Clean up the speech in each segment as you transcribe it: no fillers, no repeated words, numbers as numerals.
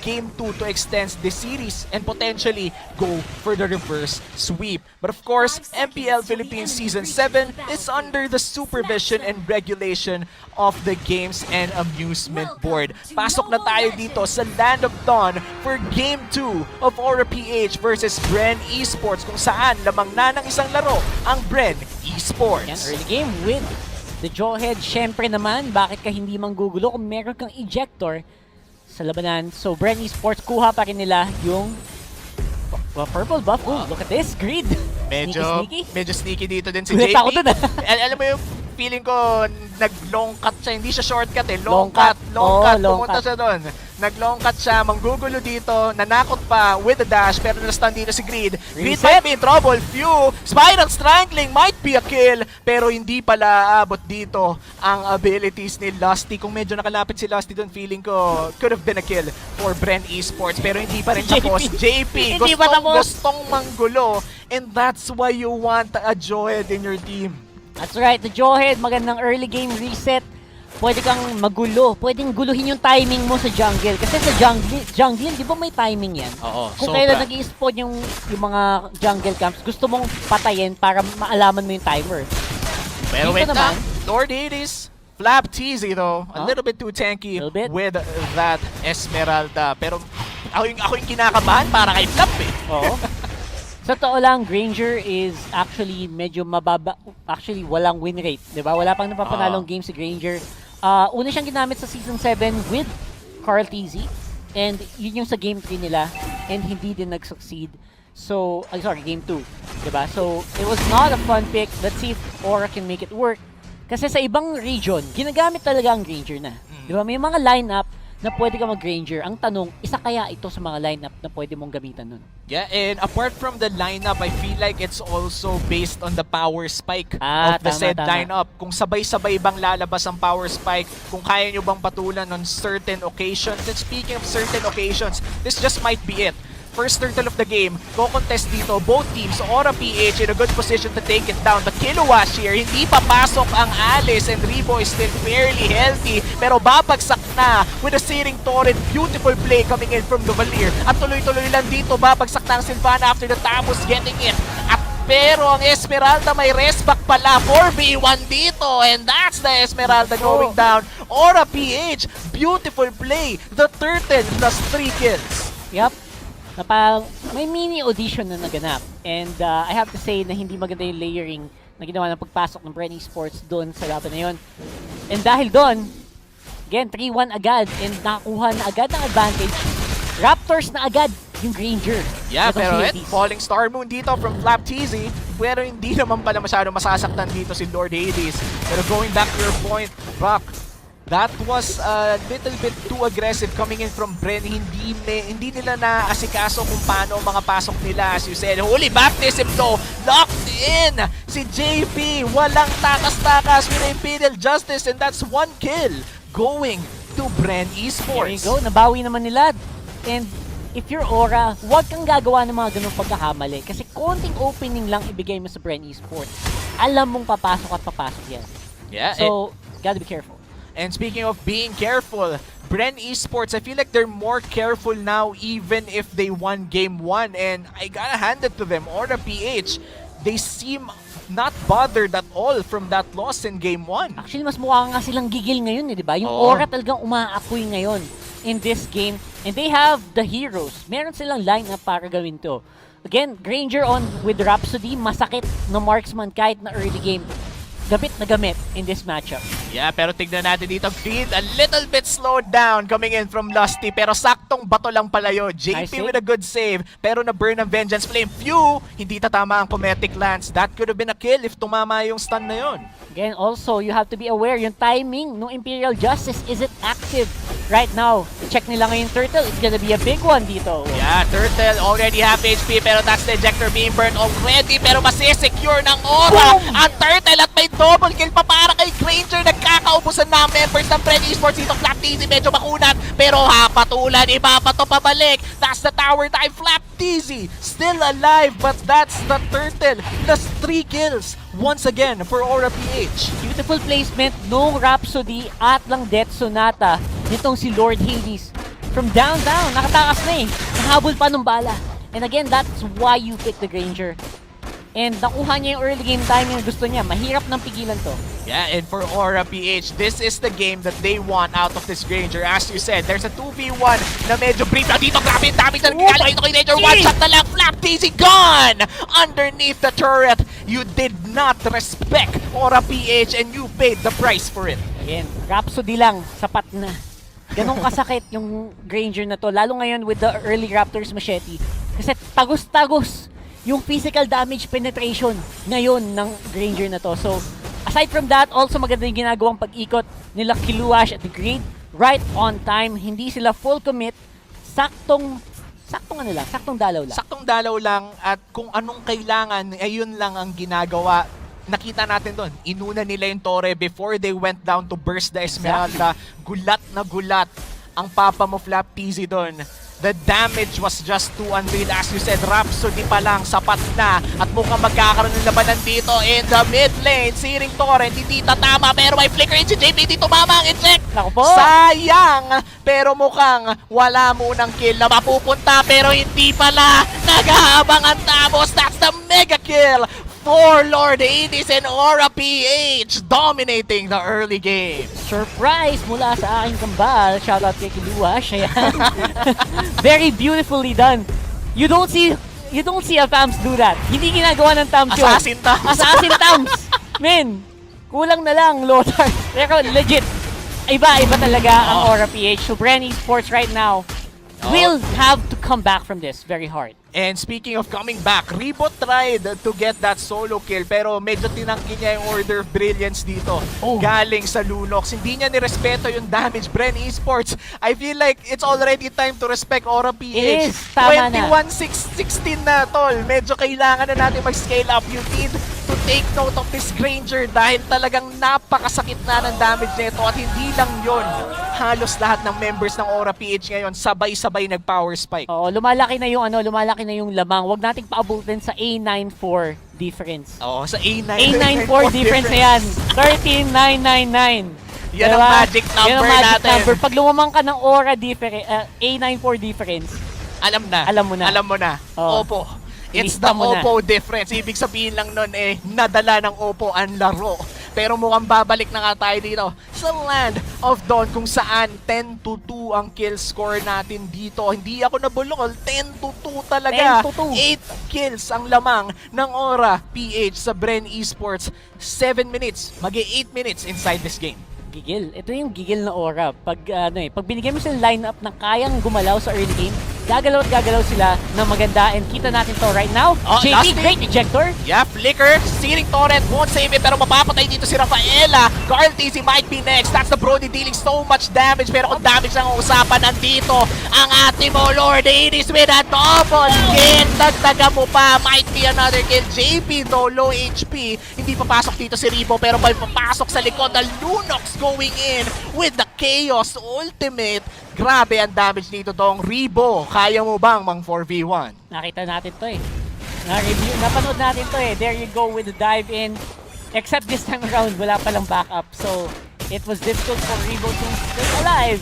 Game 2 to extend the series and potentially go for the reverse sweep. But of course, MPL Philippines Season 7 is under the supervision and regulation of the Games and Amusement Board. Pasok na tayo dito sa Land of Dawn for Game 2 of Aura PH versus BREN ESPORTS, kung saan lamang na ng isang laro ang BREN ESPORTS. Yan, early game with the Jawhead. Syempre naman, bakit ka hindi manggugulo kung meron kang ejector sa labanan? So BREN ESPORTS, kuha pa rin nila yung purple buff. Oh, look at this, grid. Medyo sneaky dito din si Kulit JP. ako dun, Alam mo yung feeling ko, nag-long cut siya. Hindi siya shortcut eh. Long cut. Pumunta siya doon. Nag-long cut siya, manggugulo dito, nanakot pa with the dash, pero na-stun dito si Greed. Greed might be in trouble. Few, Spiral Strangling might be a kill, pero hindi pala abot dito ang abilities ni Lusty. Kung medyo nakalapit si Lusty doon, feeling ko could have been a kill for BREN ESPORTS, pero hindi pa rin tapos. JP, gustong manggulo, and that's why you want a Jawhead in your team. That's right, the Jawhead, magandang early game reset. Pwede kang magulo, pwedeng guluhin yung timing mo sa jungle. Kasi sa jungle, di ba may timing yan? Oo, kung kailan nag-i-spawn yung mga jungle camps, gusto mong patayin para maalaman mo yung timer. Pero wait naman, Lord Hades, Flap Teasy though, a little bit too tanky with that Esmeralda. Pero ako yung kinakabahan para kay Flap eh. Oo. Sa totoo lang, Granger is actually medyo mababa. Actually, walang win rate. Diba? Wala pang napapanalong game si Granger. Una siyang ginamit sa Season 7 with Carl TZ. And yun yung sa Game 3 nila. And hindi din nag-succeed. So, Game 2. Diba? So, it was not a fun pick. Let's see if Aura can make it work. Kasi sa ibang region, ginagamit talaga ang Granger na. Diba? May mga lineup na pwede ka mag-Granger. Ang tanong, isa kaya ito sa mga lineup na pwede mong gamitan nun? Yeah, and apart from the lineup, I feel like it's also based on the power spike of the said lineup. Kung sabay-sabay bang lalabas ang power spike, kung kaya nyo bang patulan on certain occasions. And speaking of certain occasions, this just might be it. First turtle of the game, co-contest dito, both teams, Aura PH in a good position to take it down. The Kilowash here, hindi papasok ang Alice and Rebo is still fairly healthy, pero babagsak na with a searing torrent. Beautiful play coming in from the Valir. At tuloy-tuloy lang dito, babagsak na ang Sylvana after the Tamus getting it. At pero ang Esmeralda may rest back pala, 4v1 dito, and that's the Esmeralda going down. Aura PH, beautiful play. The Turtle plus 3 kills. Yup. May mini audition na naganap. And I have to say na hindi maganda yung layering na ginawa ng pagpasok ng BREN ESPORTS doon sa laban na yun. And dahil doon, again, 3-1 agad and nakakuha na agad ng advantage. Raptors na agad yung Granger. Yeah, pero Falling Star Moon dito from Flap TZ. Pero hindi naman pala masyado masasaktan dito si Lord Hades. Pero going back to your point, Brock, that was a little bit too aggressive coming in from BREN. Hindi nila naasikaso kung paano mga pasok nila. As you said, holy baptism though, locked in si JP. Walang takas-takas with Imperial Justice, and that's 1 kill going to BREN ESPORTS. There you go, nabawi naman nila. And if you're Aura, huwag kang gagawa ng mga ganung pagkakamali. Kasi konting opening lang ibigay mo sa BREN ESPORTS. Alam mong papasok at papasok yan. Yeah, so, gotta be careful. And speaking of being careful, BREN ESPORTS, I feel like they're more careful now even if they won Game 1. And I gotta hand it to them. Aura PH, they seem not bothered at all from that loss in Game 1. Actually, mas mukha nga silang gigil ngayon, di ba? Yung Aura talagang umaapoy ngayon in this game. And they have the heroes. Meron silang lineup para gawin to. Again, Granger on with Rhapsody, masakit na marksman kahit na early game. Gamit na gamit in this matchup. Yeah, pero tignan natin dito, Greed a little bit slowed down coming in from Lusty, pero saktong bato lang pala yun. JP with a good save, pero na-burn ang Vengeance Flame. Few, hindi tatama ang Cometic Lance. That could have been a kill if tumama yung stun na yun. Again, also, you have to be aware, yung timing ng Imperial Justice isn't active right now. Check nila ngayon Turtle, it's gonna be a big one dito. Yeah, Turtle already half HP, pero that's the ejector being burned already, pero masisecure ng Aura ang Turtle at may double kill pa para kay Granger. Nagkakaubusan na members ng BREN ESPORTS dito. Flap TZ medyo makunat, pero hapatulan, ibabato pabalik. That's the tower dive. Flap TZ still alive, but that's the Turtle plus 3 kills once again for Aura PH. Beautiful placement, no Rhapsody at lang Death Sonata nitong si Lord Hades. from downtown. Nakatakas na eh. Nahabol pa nung bala. And again, that's why you pick the Granger. And nakuha niya yung early game timing na gusto niya. Mahirap nang pigilan to. Yeah, and for Aura PH, this is the game that they want out of this Granger. As you said, there's a 2v1 na medyo brief na dito. Grabe, dami na nagkikala ito kay Granger. One shot na lang, Flap TZ gone! Underneath the turret, you did not respect Aura PH and you paid the price for it. Again, Rhapsody lang, sapat na. Ganong kasakit yung Granger na to. Lalo ngayon with the early Raptors machete. Kasi tagos-tagos yung physical damage penetration ngayon ng Granger na to. So, aside from that, also maganda yung ginagawang pag-ikot nila Kiluash at Greed. Right on time. Hindi sila full commit. Saktong dalaw lang. Saktong dalaw lang at kung anong kailangan, ayun lang ang ginagawa. Nakita natin doon, inuna nila yung Torre before they went down to burst the Esmeralda. Gulat na gulat ang papa mo Flap PZ doon. The damage was just too unreal. As you said, Rhapsody pa lang, sapat na. At mukhang magkakaroon ng labanan dito in the mid lane. Siring Torrent, hindi tatama pero may flicker in si JP. Hindi tumama ang eject. Naku po. Sayang! Pero mukhang wala munang kill na mapupunta pero hindi pala. Naghahabang ang Tamos. That's the mega kill for Lord Hades and Aura PH dominating the early game. Surprise mula sa aking kambal. Shoutout kay Kiluash. Ayan. Very beautifully done. You don't see a Tams do that. Hindi ginagawa ng Tams yun. Assassin Tams. Assassin Tams. Men, kulang na lang, Lothar. Pero legit, iba talaga ang Aura PH. So BREN ESPORTS right now will have to come back from this very hard. And speaking of coming back, Rebo tried to get that solo kill pero medyo tinangki niya yung Order of Brilliance dito. Galing sa Lunox. Hindi niya nirespeto yung damage. BREN ESPORTS, I feel like it's already time to respect Aura PH. It is. Tama na. 21-16 na, tol. Medyo kailangan na natin mag-scale up. You need to take note of this Granger dahil talagang napakasakit na ng damage nito at hindi lang yon. Halos lahat ng members ng Aura PH ngayon sabay-sabay nag-power spike. Oo, lumalaki na yung lamang. Huwag nating paabutin sa A94 difference. Oo, sa A9. A94 difference na yan. 13,999. Yan ang magic number yan ang magic natin. Number. Pag lumamang ka ng Aura A94 difference, alam mo na. Alam mo na. Oo. Opo. It's the Oppo difference. Ibig sabihin lang nun nadala ng Oppo ang laro. Pero mukhang babalik na nga tayo dito sa Land of Dawn kung saan 10-2 ang kill score natin dito. Hindi ako nabulol. 10-2 talaga. 10-2. 8 kills ang lamang ng Aura PH sa BREN ESPORTS. 7 minutes. Mag-8 minutes inside this game. Gigil. Ito yung gigil na Aura. Pag binigyan mo sila lineup na kayang gumalaw sa early game, gagalaw at gagalaw sila ng maganda and kita natin to right now. JP, great ejector. Yeah, flicker. Searing Torrent won't save it pero mapapatay dito si Rafaela. Carl TZ might be next. That's the Brody dealing so much damage pero kung damage lang ang usapan nandito ang ating mo Lord Hades with a double kill. Dagdagan mo pa. Might be another kill. JP though, low HP. Hindi papasok dito si Rebo pero may papasok sa likod. The Lunox going in with the Chaos Ultimate. Grabe ang damage dito tong Rebo. Kaya mo bang mang 4v1? Nakita natin to napanood natin to There you go with the dive in. Except this time around, wala palang backup. So, it was difficult for Rebo to stay alive.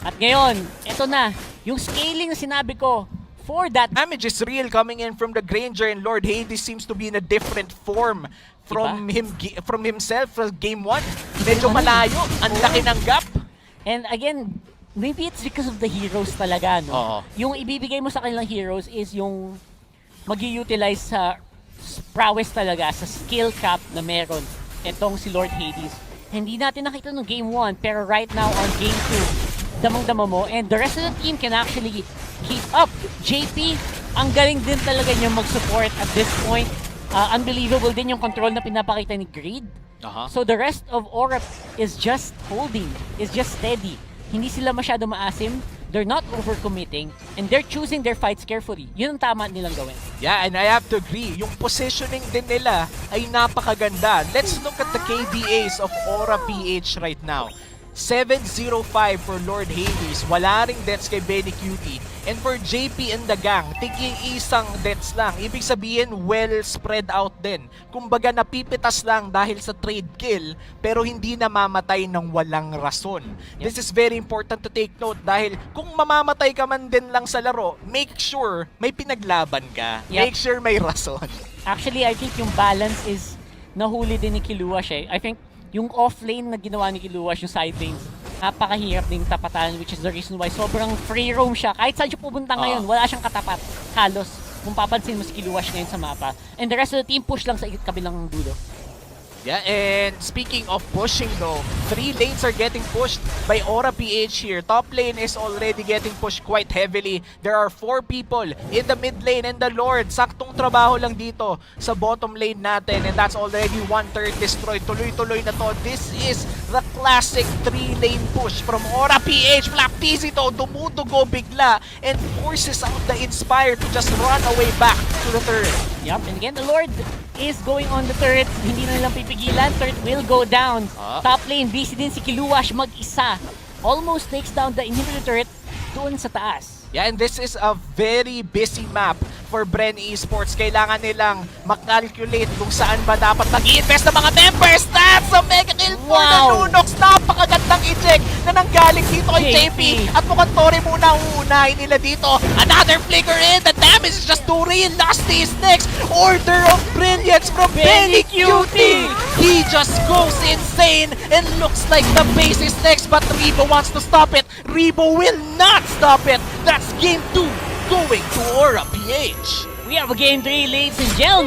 At ngayon, ito na. Yung scaling na sinabi ko, for that damage is real coming in from the Granger and Lord Hades seems to be in a different form from himself from game 1. Medyo malayo. Ang laki ng gap. And again, maybe it's because of the heroes talaga, no? Oo. Yung ibibigay mo sa kanilang heroes is yung mag-utilize sa prowess talaga, sa skill cap na meron itong si Lord Hades. Hindi natin nakita no game 1, pero right now on game 2, damang-dama mo, and the rest of the team can actually keep up. JP, ang galing din talaga niya mag-support at this point. Unbelievable din yung control na pinapakita ni Greed. So the rest of Aura is just holding, is just steady. Hindi sila masyado maasim, they're not overcommitting, and they're choosing their fights carefully. Yun ang tama nilang gawin. Yeah, and I have to agree, yung positioning din nila ay napakaganda. Let's look at the KDAs of Aura PH right now. 7-0-5 for Lord Hades. Wala ring deaths kay Benny Cutie. And for JP and the gang, tiging isang deaths lang. Ibig sabihin, well spread out din. Kumbaga napipitas lang dahil sa trade kill, pero hindi namamatay ng walang rason. This is very important to take note dahil kung mamamatay ka man din lang sa laro, make sure may pinaglaban ka. Make sure may rason. Actually, I think yung balance is nahuli din ni Kiluash eh. I think yung off-lane na ginawa ni Kiluash, yung side lanes, napakahirap ding tapatan, which is the reason why sobrang free roam siya. Kahit saan siya pupunta ngayon, wala siyang katapat. Halos, kung papansin mo si Kiluash ngayon sa mapa. And the rest of the team push lang sa kabilang dulo. Yeah, and speaking of pushing though, 3 lanes are getting pushed by Aura PH here. Top lane is already getting pushed quite heavily. There are 4 people in the mid lane and the Lord. Saktong trabaho lang dito sa bottom lane natin, and that's already 1/3 destroyed. Tuloy-tuloy na to. This is the classic 3-lane push from Aura PH. Black Peasy to, dumudugo bigla and forces out the Inspire to just run away back to the turret. Yep, and again, the Lord is going on the turret. Hindi na nilang pipigilan. Turret will go down. Top lane, busy din si Kiluash mag-isa. Almost takes down the inhibitor turret doon sa taas. Yeah, and this is a very busy map for BREN Esports. Kailangan nilang makalculate kung saan ba dapat mag-i-invest ng mga members. That's a mega kill for the Lunox. Napakagandang eject na nanggaling dito kay JP. At mukhang Tori muna ang uunahin nila dito. Another flicker in. The damage is just too real. Lusty is next. Order of Brilliance from Benny Cutie. He just goes insane and looks like the base is next. But Rebo wants to stop it. Rebo will not stop it. That's game 2 going to Aura PH. We have a game 3, ladies and gentlemen.